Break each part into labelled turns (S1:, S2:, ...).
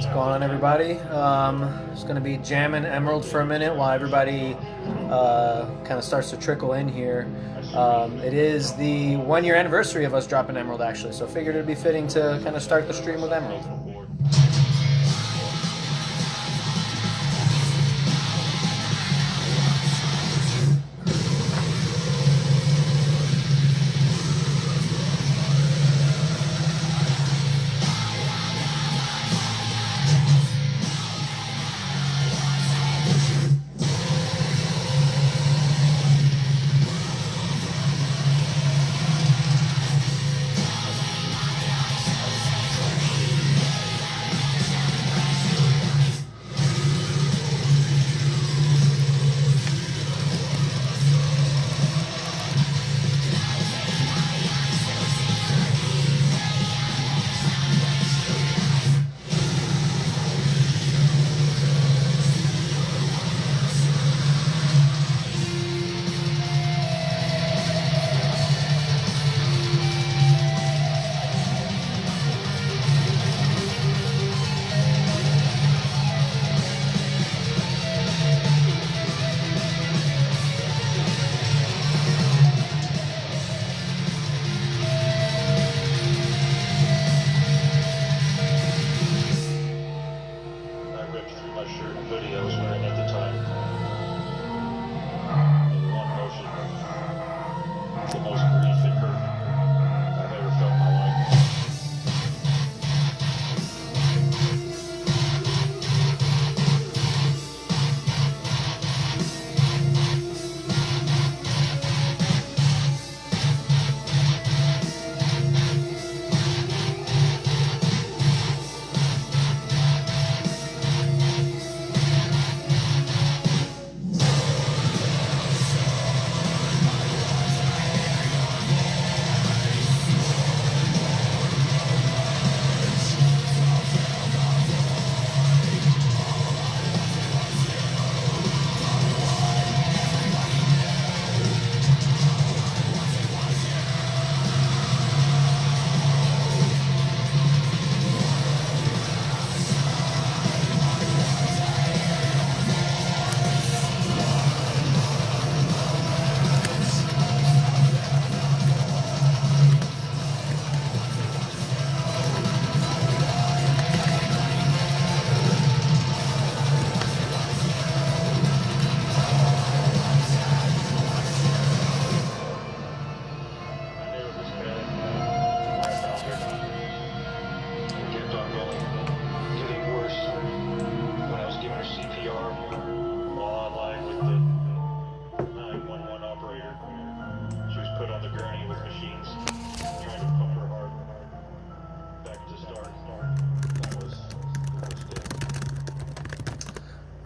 S1: What's going on, everybody? Just going to be jamming Emerald for a minute while everybody kind of starts to trickle in here. It is the 1 year anniversary of us dropping Emerald, actually, so figured it'd be fitting to kind of start the stream with Emerald.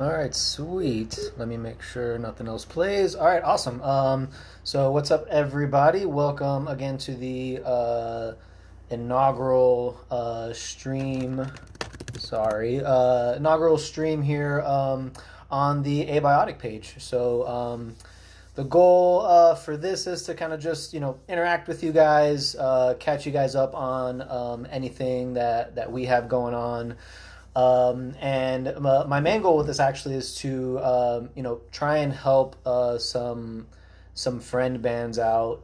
S1: All right, sweet. Let me make sure nothing else plays. All right, awesome. So what's up, everybody? Welcome again to the inaugural stream. Inaugural stream here on the Abiotic page. So the goal for this is to kind of just interact with you guys, catch you guys up on anything that we have going on. And my main goal with this actually is to try and help some friend bands out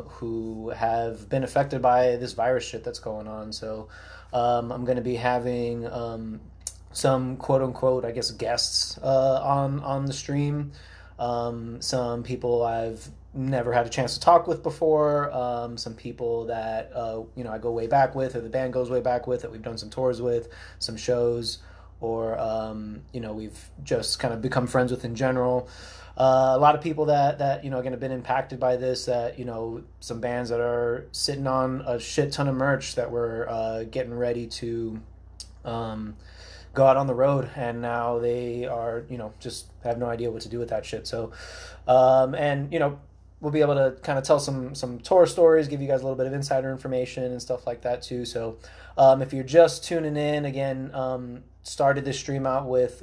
S1: who have been affected by this virus shit that's going on. So I'm going to be having some quote unquote, I guess, guests on the stream. Some people I've never had a chance to talk with before, some people that I go way back with, or the band goes way back with, that we've done some tours with, some shows, or we've just kind of become friends with in general. A lot of people that again have been impacted by this, that some bands that are sitting on a shit ton of merch that we're getting ready to go out on the road, and now they are just have no idea what to do with that shit. So we'll be able to kind of tell some tour stories, give you guys a little bit of insider information and stuff like that too. So if you're just tuning in, again, started this stream out with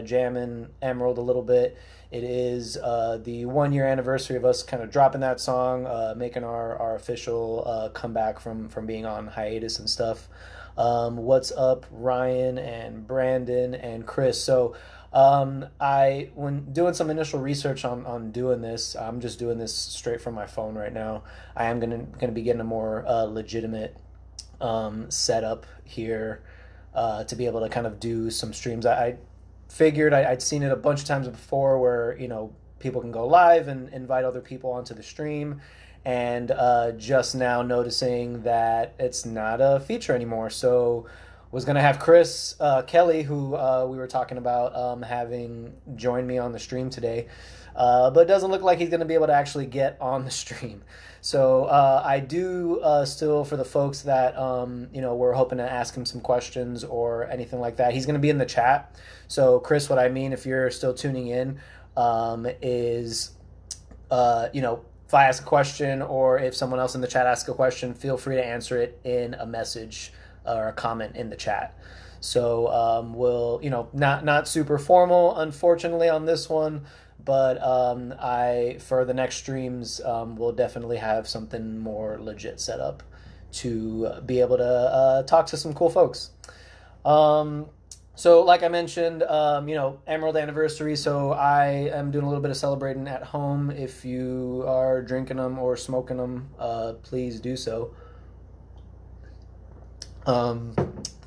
S1: jamming Emerald a little bit. It is the 1 year anniversary of us kind of dropping that song, making our official comeback from being on hiatus and stuff. What's up, Ryan and Brandon and Chris? So, when doing some initial research on doing this, I'm just doing this straight from my phone right now. I am gonna be getting a more legitimate setup here to be able to kind of do some streams. I figured I'd seen it a bunch of times before where, people can go live and invite other people onto the stream, and just now noticing that it's not a feature anymore. So was going to have Chris Kelly, who we were talking about having join me on the stream today, but it doesn't look like he's going to be able to actually get on the stream. So I do still, for the folks that we're hoping to ask him some questions or anything like that, he's going to be in the chat. So Chris, what I mean, if you're still tuning in, is if I ask a question or if someone else in the chat asks a question, feel free to answer it in a message or a comment in the chat. So we'll, not super formal, unfortunately, on this one, but for the next streams, we'll definitely have something more legit set up to be able to talk to some cool folks. So like I mentioned, Emerald anniversary, so I am doing a little bit of celebrating at home. If you are drinking them or smoking them, please do so.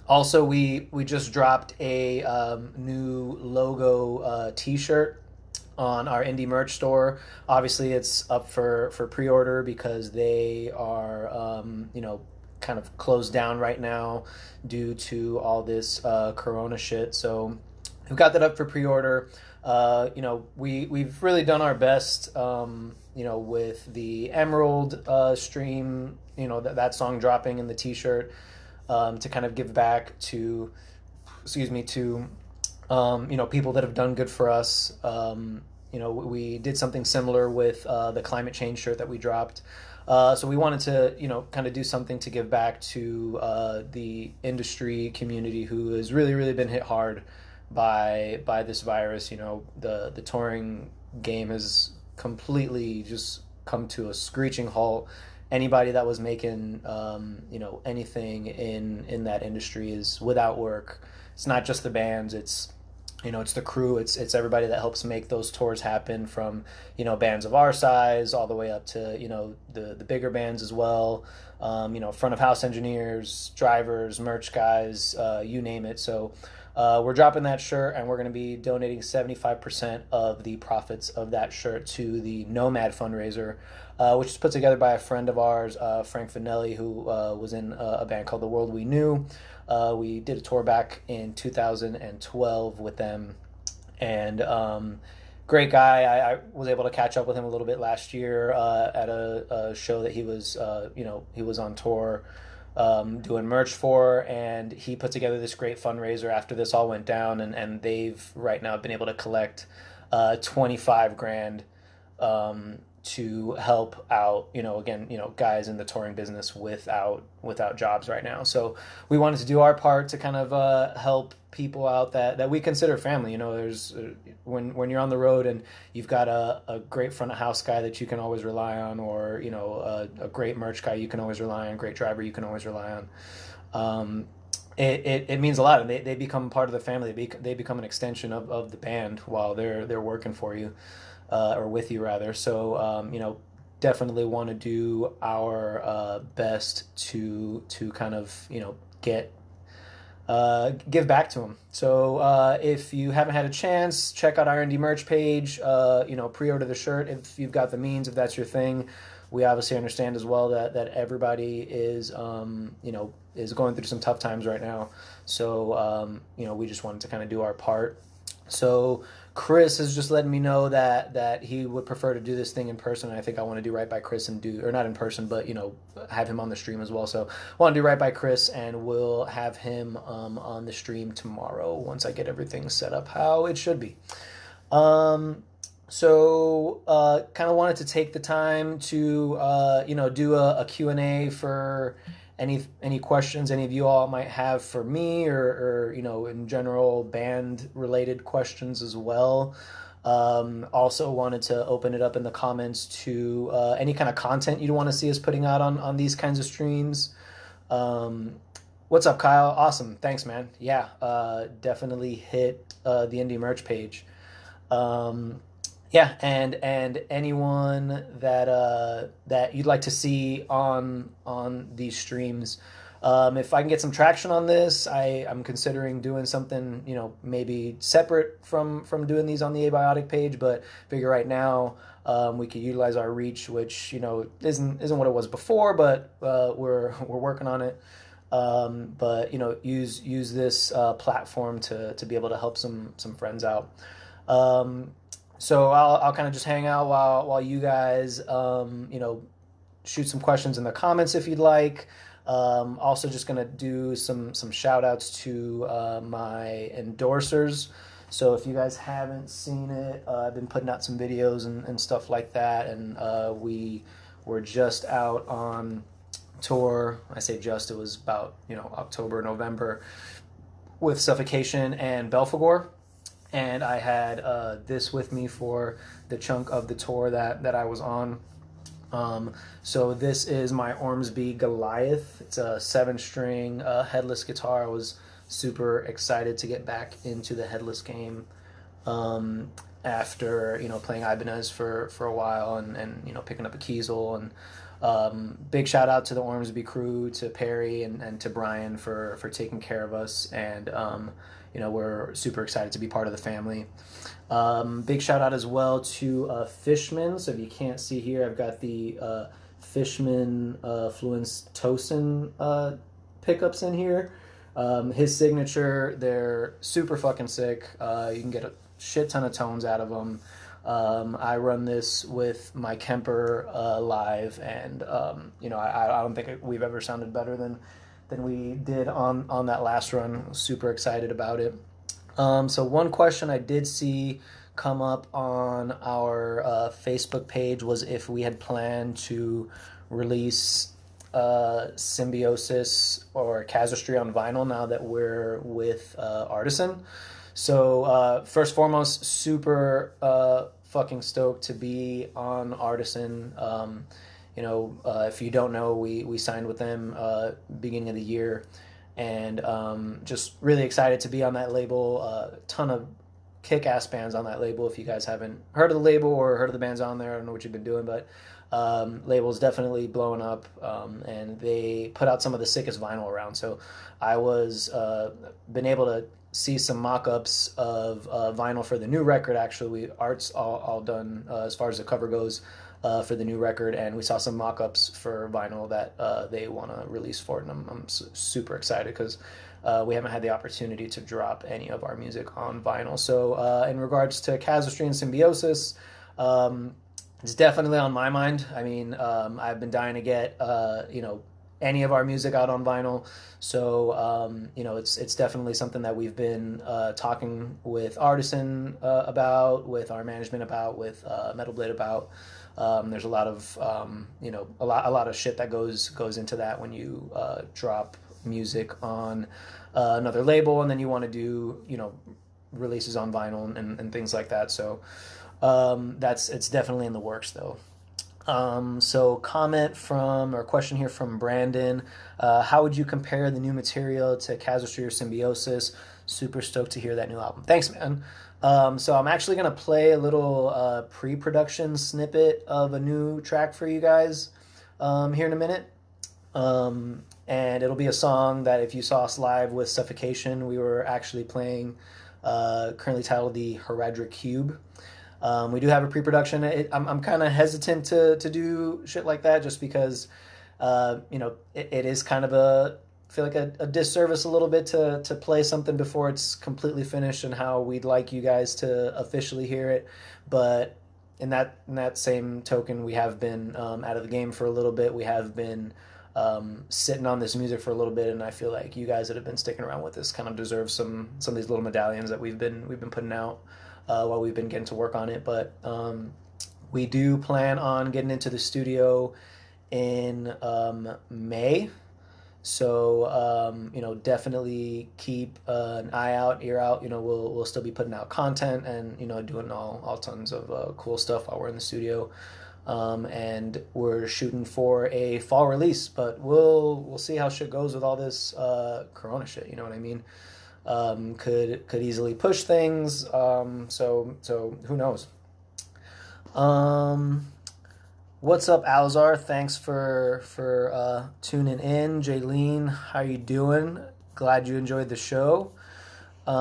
S1: Also, we just dropped a new logo t-shirt on our indie merch store. Obviously, it's up for pre-order because they are, kind of closed down right now due to all this corona shit. So we've got that up for pre-order. We've really done our best, with the Emerald stream, that song dropping in the t-shirt, to kind of give back to people that have done good for us. We did something similar with the climate change shirt that we dropped. So we wanted to, kind of do something to give back to the industry community who has really, really been hit hard by this virus. The touring game has completely just come to a screeching halt. Anybody that was making, anything in that industry is without work. It's not just the bands. It's the crew. It's everybody that helps make those tours happen, from bands of our size all the way up to the bigger bands as well. Front of house engineers, drivers, merch guys, you name it. So we're dropping that shirt, and we're going to be donating 75% of the profits of that shirt to the Nomad fundraiser, which is put together by a friend of ours, Frank Finelli, who was in a band called The World We Knew. We did a tour back in 2012 with them, and great guy. I was able to catch up with him a little bit last year at a show that he was on tour doing merch for, and he put together this great fundraiser after this all went down, and they've right now been able to collect 25 grand to help out, guys in the touring business without jobs right now. So we wanted to do our part to kind of help people out that we consider family. There's when you're on the road and you've got a great front of house guy that you can always rely on, or a great merch guy you can always rely on, great driver you can always rely on. It means a lot, and they become part of the family. They become an extension of the band while they're working for you. Or with you rather. So definitely want to do our best to kind of give back to them. So if you haven't had a chance, check out our indie merch page. Pre-order the shirt if you've got the means, if that's your thing. We obviously understand as well that everybody is going through some tough times right now. So we just wanted to kind of do our part. So Chris has just letting me know that he would prefer to do this thing in person. And I think I want to do right by Chris and or not in person, but have him on the stream as well. So I want to do right by Chris, and we'll have him on the stream tomorrow once I get everything set up how it should be. So kind of wanted to take the time to do a Q&A for any questions any of you all might have for me, or in general band related questions as well. Also wanted to open it up in the comments to any kind of content you'd want to see us putting out on these kinds of streams. What's up, Kyle? Awesome. Thanks, man. Yeah, definitely hit the indie merch page. Um, yeah, and anyone that you'd like to see on these streams, if I can get some traction on this, I'm considering doing something, maybe separate from doing these on the Abiotic page. But figure right now, we could utilize our reach, which isn't what it was before, but we're working on it. But use this platform to be able to help some friends out. So I'll kind of just hang out while you guys shoot some questions in the comments if you'd like. Also just gonna do some shout outs to my endorsers. So if you guys haven't seen it, I've been putting out some videos and stuff like that, and we were just out on tour. I say just, it was about October, November, with Suffocation and Belphegor. And I had this with me for the chunk of the tour that I was on. So this is my Ormsby Goliath. It's a 7-string headless guitar. I was super excited to get back into the headless game after playing Ibanez for a while, and picking up a Kiesel. And big shout out to the Ormsby crew, to Perry and to Brian for taking care of us. And we're super excited to be part of the family. Big shout out as well to Fishman. So if you can't see here, I've got the Fishman Fluence Tosin pickups in here. His signature, they're super fucking sick. You can get a shit ton of tones out of them. I run this with my Kemper live, and I don't think we've ever sounded better than we did on that last run. Super excited about it. So one question I did see come up on our Facebook page was if we had planned to release Symbiosis or Casuistry on vinyl now that we're with Artisan. So first and foremost, super fucking stoked to be on Artisan. If you don't know, we signed with them beginning of the year, and just really excited to be on that label. A ton of kick-ass bands on that label. If you guys haven't heard of the label or heard of the bands on there, I don't know what you've been doing, but label's definitely blowing up, and they put out some of the sickest vinyl around. So I was been able to see some mock-ups of vinyl for the new record. Actually, art's all done as far as the cover goes for the new record, and we saw some mock-ups for vinyl that they want to release for it, and I'm super excited because we haven't had the opportunity to drop any of our music on vinyl. So in regards to Casuistry and Symbiosis, it's definitely on my mind. I mean, I've been dying to get any of our music out on vinyl. So it's definitely something that we've been talking with Artisan about, with our management about, with Metal Blade about. There's a lot of a lot of shit that goes into that when you drop music on another label, and then you want to do releases on vinyl and things like that. So it's definitely in the works though. So question here from Brandon. How would you compare the new material to Casuistry or Symbiosis? Super stoked to hear that new album. Thanks, man. So I'm actually going to play a little pre-production snippet of a new track for you guys here in a minute. And it'll be a song that if you saw us live with Suffocation, we were actually playing, currently titled the Heredra Cube. We do have a pre-production. I'm kind of hesitant to do shit like that just because, it is kind of I feel like a disservice a little bit to play something before it's completely finished and how we'd like you guys to officially hear it. But in that same token, we have been out of the game for a little bit. We have been sitting on this music for a little bit, and I feel like you guys that have been sticking around with this kind of deserve some of these little medallions that we've been putting out while we've been getting to work on it. But we do plan on getting into the studio in May. So definitely keep an eye out, ear out. We'll still be putting out content and doing all tons of cool stuff while we're in the studio. and we're shooting for a fall release. But we'll see how shit goes with all this Corona shit. You know what I mean? Could easily push things. So who knows? What's up, Alzar? Thanks for tuning in. Jaylene, how you doing? Glad you enjoyed the show. Who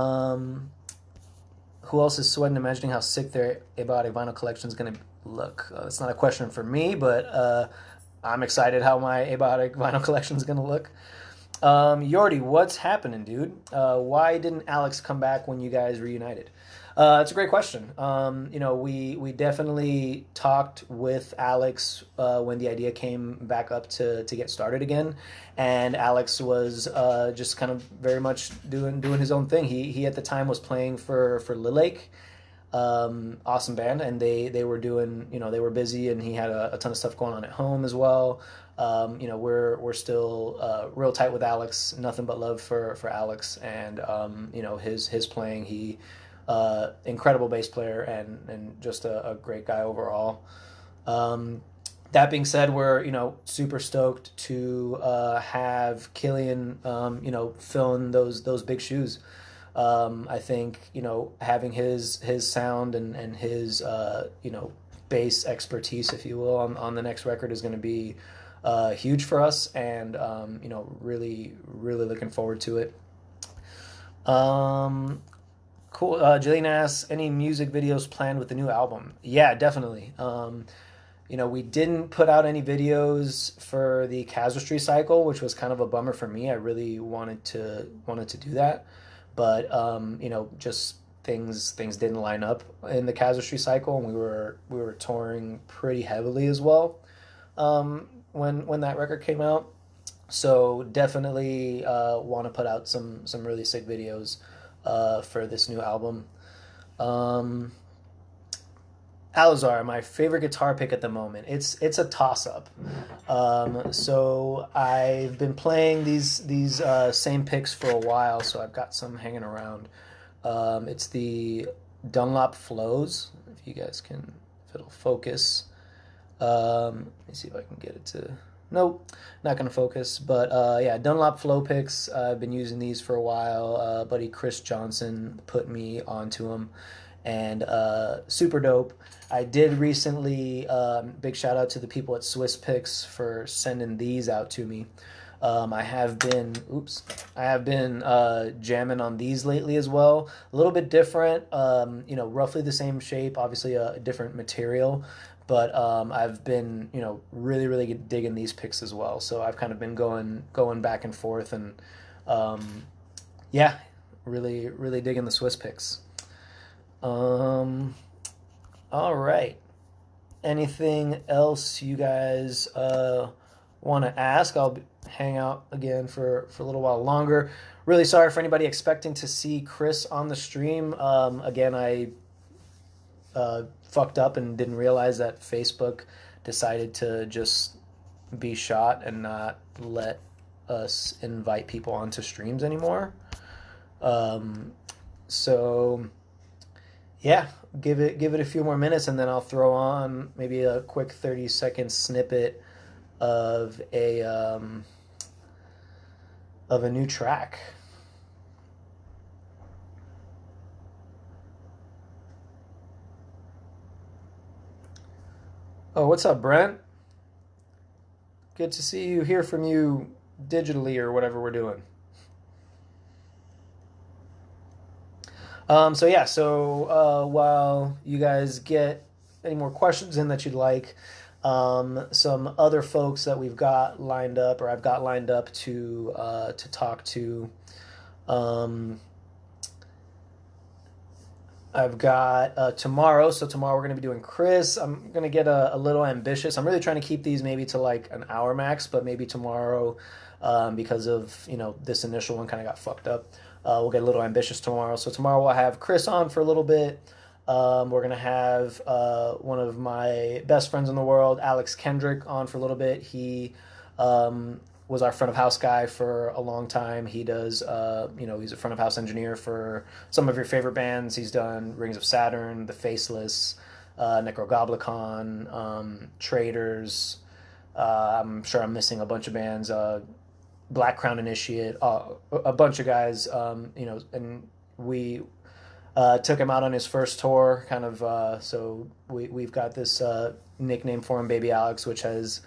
S1: else is sweating imagining how sick their Abiotic vinyl collection is going to look? It's not a question for me, but I'm excited how my Abiotic vinyl collection is going to look. Yordi, what's happening, dude? Why didn't Alex come back when you guys reunited? It's a great question. We definitely talked with Alex when the idea came back up to get started again, and Alex was just kind of very much doing his own thing. He at the time was playing for Lil Lake, awesome band, and they were doing, they were busy, and he had a ton of stuff going on at home as well. We're still real tight with Alex. Nothing but love for Alex, and his playing. He incredible bass player and just a great guy overall. That being said, we're super stoked to have Killian filling those big shoes. I think having his sound and his bass expertise, if you will, on the next record is going to be huge for us, and really looking forward to it. Cool. Jillian asks, any music videos planned with the new album? Yeah, definitely. We didn't put out any videos for the Casuistry cycle, which was kind of a bummer for me. I really wanted to do that, but just things didn't line up in the Casuistry cycle, and we were touring pretty heavily as well when that record came out. So definitely want to put out some really sick videos for this new album. Alazar, my favorite guitar pick at the moment. It's a toss-up. So I've been playing these same picks for a while, so I've got some hanging around. It's the Dunlop Flows, if you guys can, if it'll focus. Let me see if I can get it to... Nope, not going to focus. But yeah, Dunlop Flow picks. I've been using these for a while. Buddy Chris Johnson put me onto them, and super dope. I did recently, big shout out to the people at Swiss Picks for sending these out to me. I have been jamming on these lately as well. A little bit different, roughly the same shape, obviously a different material. But I've been, really digging these picks as well. So I've kind of been going back and forth, and yeah, really digging the Swiss picks. All right. Anything else you guys want to ask? I'll hang out again for a little while longer. Really sorry for anybody expecting to see Chris on the stream. Again, I fucked up and didn't realize that Facebook decided to just be shot and not let us invite people onto streams anymore. So yeah, give it a few more minutes, and then I'll throw on maybe a quick 30-second snippet of a new track. Oh, what's up, Brent? Good to see you, hear from you digitally or whatever we're doing. So while you guys get any more questions in that you'd like, some other folks that we've got lined up, or I've got lined up to talk to. I've got tomorrow. So tomorrow we're going to be doing Chris. I'm going to get a little ambitious. I'm really trying to keep these maybe to like an hour max, but maybe tomorrow, because of, this initial one kind of got fucked up. We'll get a little ambitious tomorrow. So tomorrow we'll have Chris on for a little bit. We're going to have one of my best friends in the world, Alex Kendrick, on for a little bit. He was our front of house guy for a long time. He does, he's a front of house engineer for some of your favorite bands. He's done Rings of Saturn, The Faceless, Necrogoblicon, Traders. I'm sure I'm missing a bunch of bands. Black Crown Initiate, a bunch of guys. And we took him out on his first tour, kind of. So we've got this nickname for him, Baby Alex, which has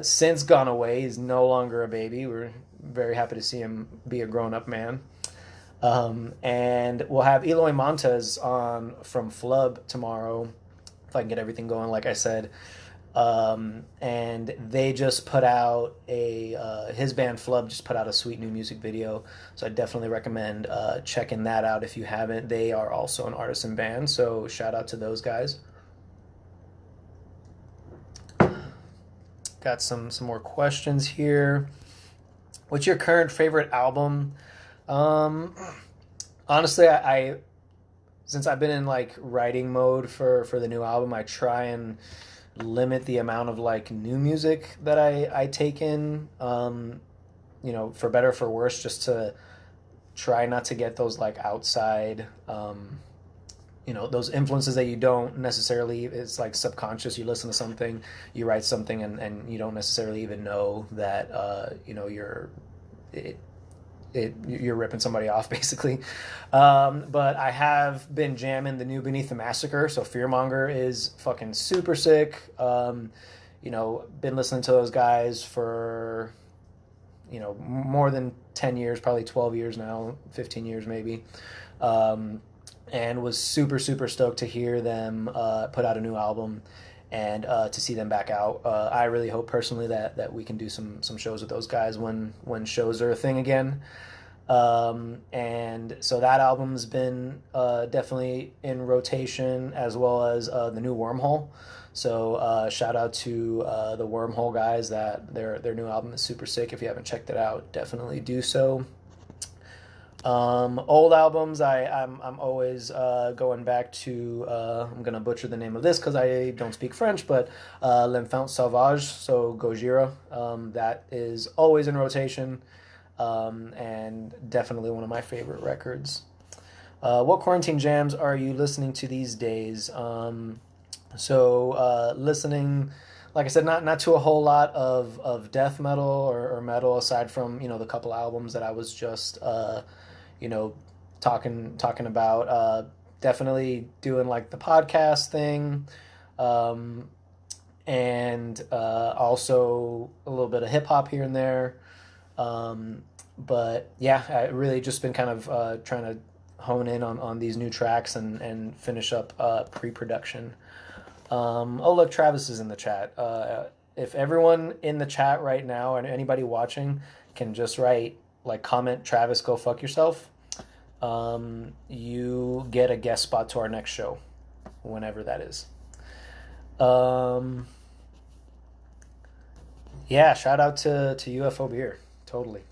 S1: since gone away. He's no longer a baby. We're very happy to see him be a grown-up man. And we'll have Eloy Montez on from Flub tomorrow, if I can get everything going, like I said. And they just put out his band Flub just put out a sweet new music video, so I definitely recommend checking that out if you haven't. They are also an artisan band, so shout out to those guys. Got some more questions here. What's your current favorite album? Honestly, I since I've been in like writing mode for the new album, I try and limit the amount of like new music that I take in, for better or for worse, just to try not to get those like outside, those influences that you don't necessarily, it's like subconscious. You listen to something, you write something, and you don't necessarily even know that, you're ripping somebody off, basically. But I have been jamming the new Beneath the Massacre, so Fearmonger is fucking super sick. Been listening to those guys for, more than 10 years, probably 12 years now, 15 years maybe. And was super, super stoked to hear them put out a new album and to see them back out. I really hope personally that we can do some shows with those guys when shows are a thing again. And so that album's been definitely in rotation, as well as the new Wormhole. So shout out to the Wormhole guys. That their new album is super sick. If you haven't checked it out, definitely do so. Old albums, I'm always going back to, I'm gonna butcher the name of this because I don't speak French, but L'Enfant Sauvage, so Gojira. That is always in rotation, and definitely one of my favorite records. What quarantine jams are you listening to these days? Listening, like I said, not to a whole lot of death metal or metal, aside from the couple albums that I was just talking about. Definitely doing like the podcast thing, and also a little bit of hip hop here and there. But yeah, I really just been kind of trying to hone in on these new tracks and finish up pre-production. Look, Travis is in the chat. If everyone in the chat right now and anybody watching can just write, like, comment, Travis, go fuck yourself, you get a guest spot to our next show, whenever that is. Yeah, shout out to UFO Beer. Totally.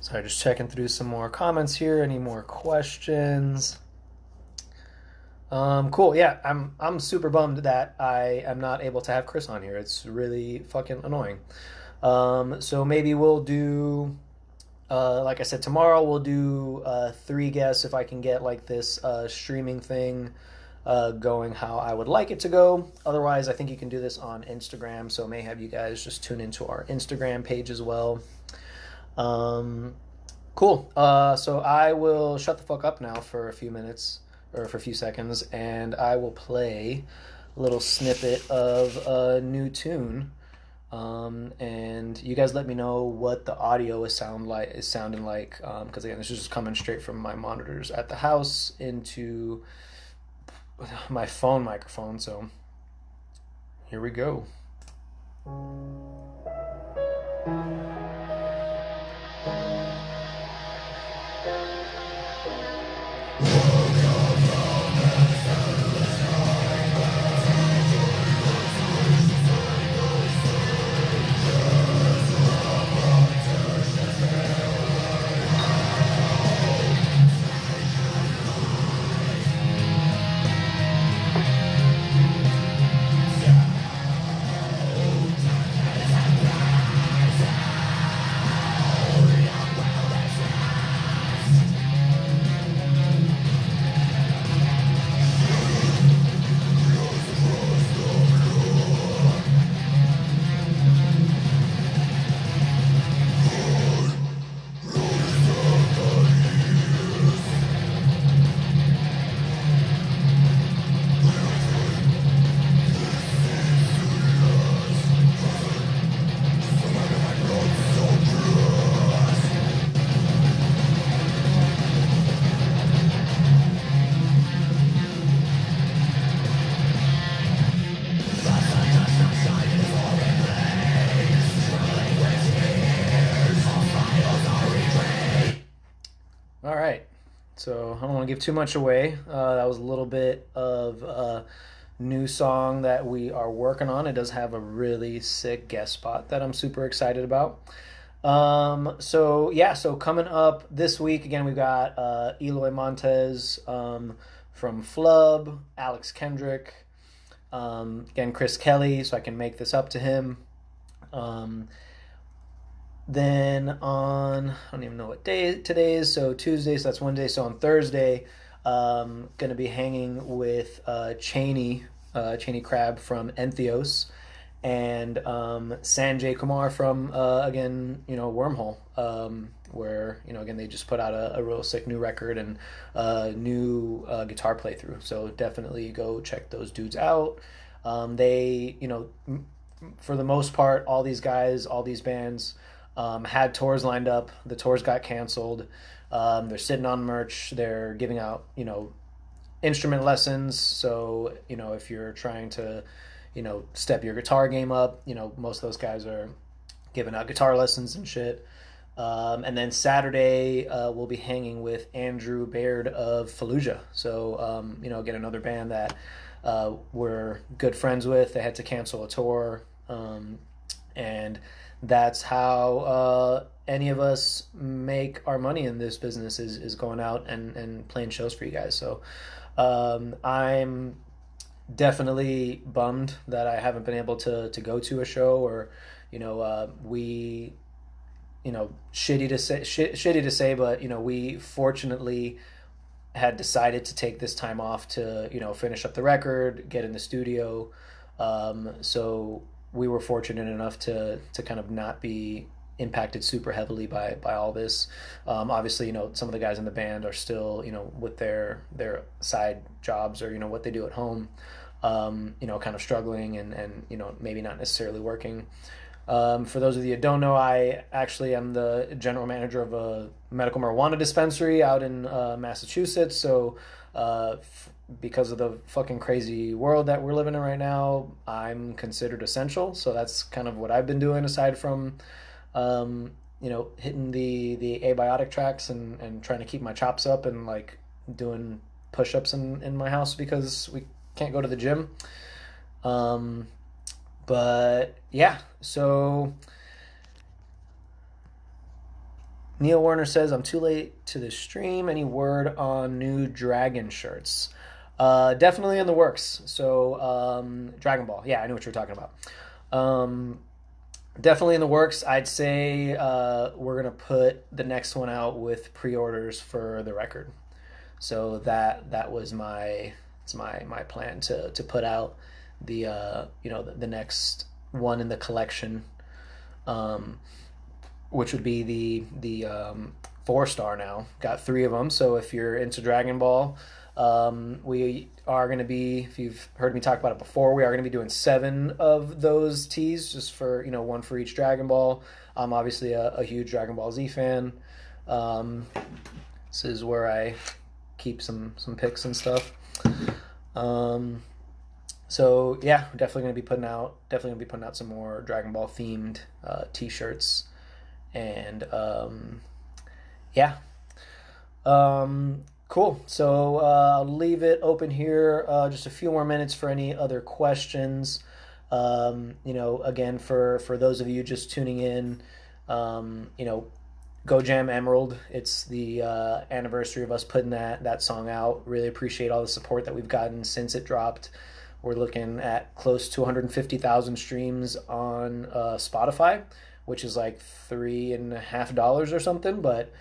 S1: Sorry, just checking through some more comments here. Any more questions? Cool. Yeah, I'm super bummed that I am not able to have Chris on here. It's really fucking annoying. So maybe we'll do, like I said, tomorrow we'll do 3 guests if I can get like this streaming thing going how I would like it to go. Otherwise, I think you can do this on Instagram, so I may have you guys just tune into our Instagram page as well. Cool. So I will shut the fuck up now for a few minutes, or for a few seconds, and I will play a little snippet of a new tune. And you guys let me know what the audio is sounding like, because again, this is just coming straight from my monitors at the house into my phone microphone. So here we go. So I don't want to give too much away. That was a little bit of a new song that we are working on. It does have a really sick guest spot that I'm super excited about. So coming up this week, again, we've got Eloy Montez from Flub, Alex Kendrick, again, Chris Kelly, so I can make this up to him. Then on, I don't even know what day today is, so Tuesday, so that's Wednesday. So on Thursday, going to be hanging with Cheney Crab from Entheos, and Sanjay Kumar from, again, Wormhole, where, again, they just put out a real sick new record and new guitar playthrough. So definitely go check those dudes out. They, for the most part, all these guys, all these bands, had tours lined up. The tours got canceled. They're sitting on merch. They're giving out, instrument lessons. So, if you're trying to, step your guitar game up, most of those guys are giving out guitar lessons and shit. And then Saturday, we'll be hanging with Andrew Baird of Fallujah. So, again, another band that we're good friends with. They had to cancel a tour. And that's how any of us make our money in this business is going out and playing shows for you guys. So I'm definitely bummed that I haven't been able to go to a show, or we shitty to say, but we fortunately had decided to take this time off to finish up the record, get in the studio. So we were fortunate enough to kind of not be impacted super heavily by all this. Obviously, some of the guys in the band are still, with their side jobs or, what they do at home, kind of struggling and maybe not necessarily working. For those of you that don't know, I actually am the general manager of a medical marijuana dispensary out in Massachusetts. So because of the fucking crazy world that we're living in right now, I'm considered essential. So that's kind of what I've been doing, aside from hitting the Abiotic tracks and trying to keep my chops up and like doing push-ups in my house because we can't go to the gym. But yeah, so Neil Warner says, I'm too late to the stream. Any word on new Dragon shirts? Definitely in the works. So Dragon Ball. Yeah, I knew what you were talking about. Definitely in the works. I'd say we're going to put the next one out with pre-orders for the record. So that was my plan to put out the the next one in the collection, which would be the 4-star now. Got 3 of them. So if you're into Dragon Ball, we are going to be, if you've heard me talk about it before, we are going to be doing 7 of those tees, just for one for each Dragon Ball. I'm obviously a huge Dragon Ball Z fan. This is where I keep some pics and stuff. So yeah, we're definitely going to be putting out some more Dragon Ball themed t-shirts, and yeah. Cool. So I'll leave it open here just a few more minutes for any other questions. Again, for those of you just tuning in, Go Jam Emerald. It's the anniversary of us putting that song out. Really appreciate all the support that we've gotten since it dropped. We're looking at close to 150,000 streams on Spotify, which is like $3.50 or something. But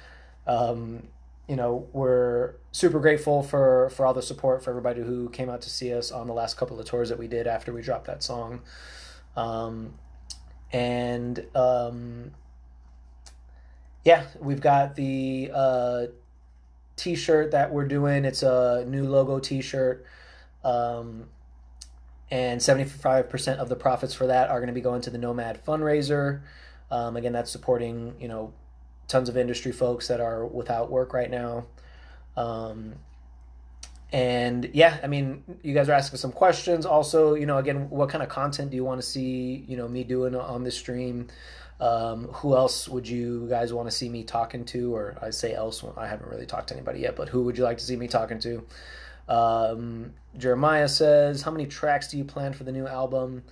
S1: we're super grateful for all the support, for everybody who came out to see us on the last couple of tours that we did after we dropped that song. Yeah, we've got the t-shirt that we're doing. It's a new logo t-shirt. And 75% of the profits for that are going to be going to the Nomad fundraiser. Again, that's supporting, tons of industry folks that are without work right now. And yeah, I mean, you guys are asking some questions. Also, again, what kind of content do you want to see, me doing on this stream? Who else would you guys want to see me talking to? Or I say else, I haven't really talked to anybody yet, but who would you like to see me talking to? Jeremiah says, how many tracks do you plan for the new album?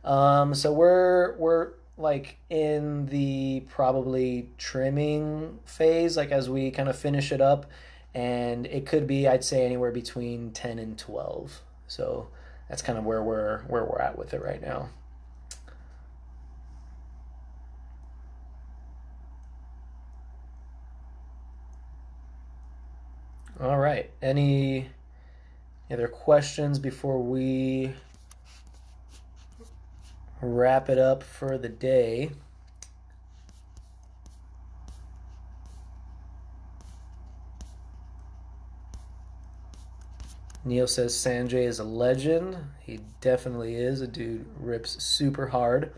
S1: So we're like in the probably trimming phase, like as we kind of finish it up, and it could be, I'd say, anywhere between 10 and 12. So that's kind of where we're at with it right now. All right. Any other questions before we wrap it up for the day? Neil says Sanjay is a legend. He definitely is. A dude rips super hard.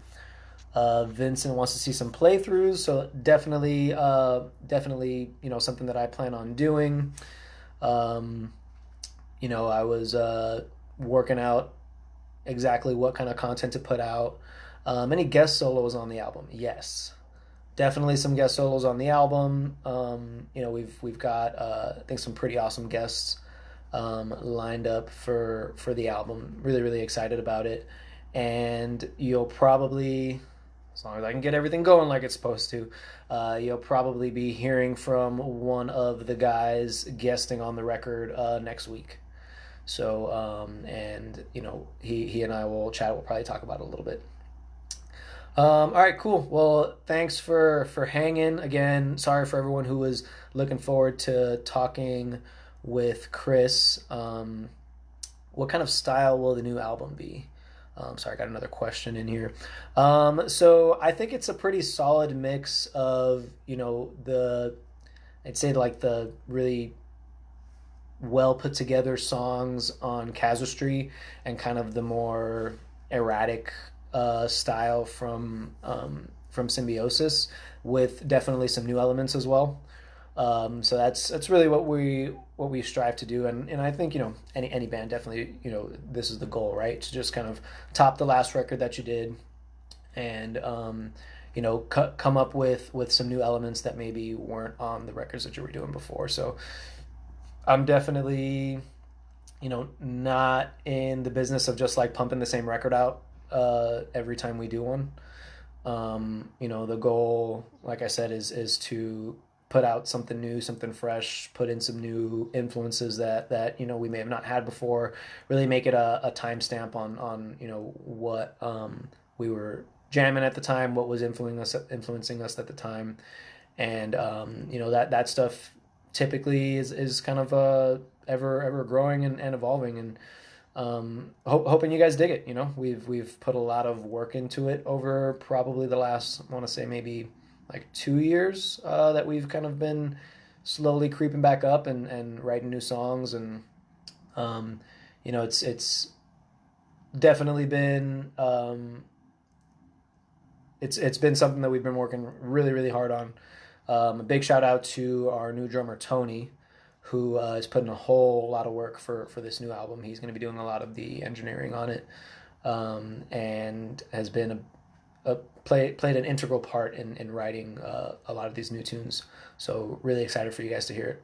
S1: Vincent wants to see some playthroughs, so definitely, something that I plan on doing. I was working out exactly what kind of content to put out. Any guest solos on the album? Yes, definitely some guest solos on the album. We've got I think some pretty awesome guests lined up for the album. Really, really excited about it. And you'll probably, as long as I can get everything going like it's supposed to, you'll probably be hearing from one of the guys guesting on the record next week. So, and he and I will chat. We'll probably talk about it a little bit. All right, cool. Well, thanks for hanging again. Sorry for everyone who was looking forward to talking with Chris. What kind of style will the new album be? Sorry, I got another question in here. So I think it's a pretty solid mix of, I'd say like the really well put together songs on Casuistry and kind of the more erratic style from Symbiosis, with definitely some new elements as well. So that's really what we strive to do, and I think any band definitely this is the goal, right? To just kind of top the last record that you did, and come up with some new elements that maybe weren't on the records that you were doing before. So I'm definitely not in the business of just like pumping the same record out every time we do one. The goal, like I said, is to put out something new, something fresh, put in some new influences that we may have not had before, really make it a timestamp on what we were jamming at the time, what was influencing us at the time. And that stuff typically is kind of ever growing and evolving, and hoping you guys dig it. We've put a lot of work into it over probably the last, I want to say, maybe like 2 years, that we've kind of been slowly creeping back up and writing new songs. And it's definitely been it's been something that we've been working really, really hard on. A big shout out to our new drummer Tony, who is putting a whole lot of work for this new album. He's going to be doing a lot of the engineering on it, and has been played an integral part in writing a lot of these new tunes. So really excited for you guys to hear it.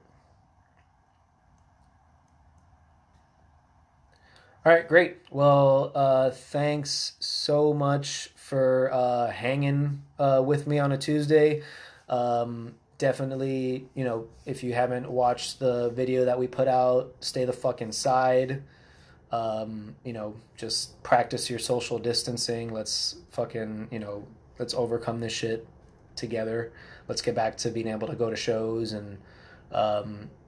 S1: All right, great. Well, thanks so much for hanging with me on a Tuesday. Definitely, if you haven't watched the video that we put out, stay the fuck inside. Just practice your social distancing. Let's fucking, let's overcome this shit together. Let's get back to being able to go to shows and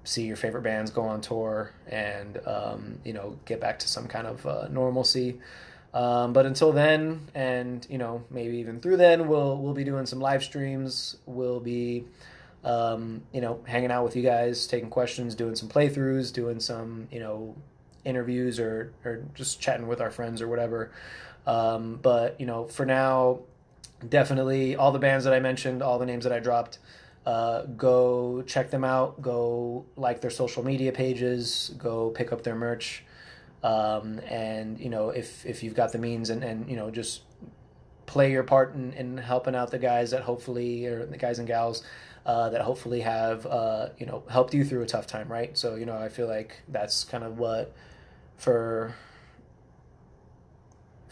S1: see your favorite bands go on tour, and get back to some kind of normalcy. But until then, and maybe even through then, we'll be doing some live streams. We'll be hanging out with you guys, taking questions, doing some playthroughs, doing some interviews, or just chatting with our friends or whatever. But for now, definitely all the bands that I mentioned, all the names that I dropped, go check them out. Go like their social media pages. Go pick up their merch. And if you've got the means, and just play your part in helping out the guys that hopefully, or the guys and gals that hopefully have helped you through a tough time, right? So I feel like that's kind of what for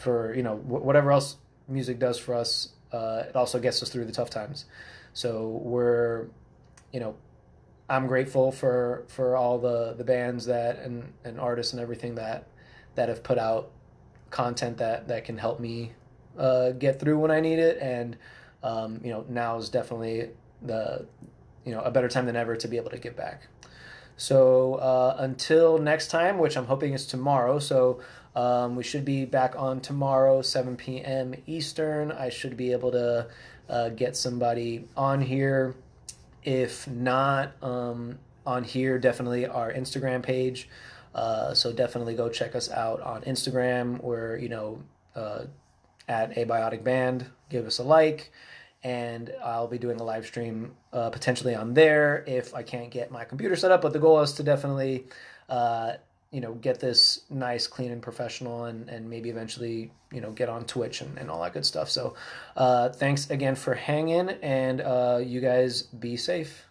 S1: whatever else music does for us, it also gets us through the tough times. So I'm grateful for all the bands that and artists and everything that have put out content that can help me get through when I need it. And now is definitely a better time than ever to be able to give back. So until next time, which I'm hoping is tomorrow. So we should be back on tomorrow, 7 p.m. Eastern. I should be able to get somebody on here. If not on here, definitely our Instagram page. So definitely go check us out on Instagram. We're at Abiotic Band. Give us a like. And I'll be doing a live stream potentially on there if I can't get my computer set up. But the goal is to definitely, get this nice, clean, and professional, and maybe eventually, get on Twitch and all that good stuff. So thanks again for hanging, and you guys be safe.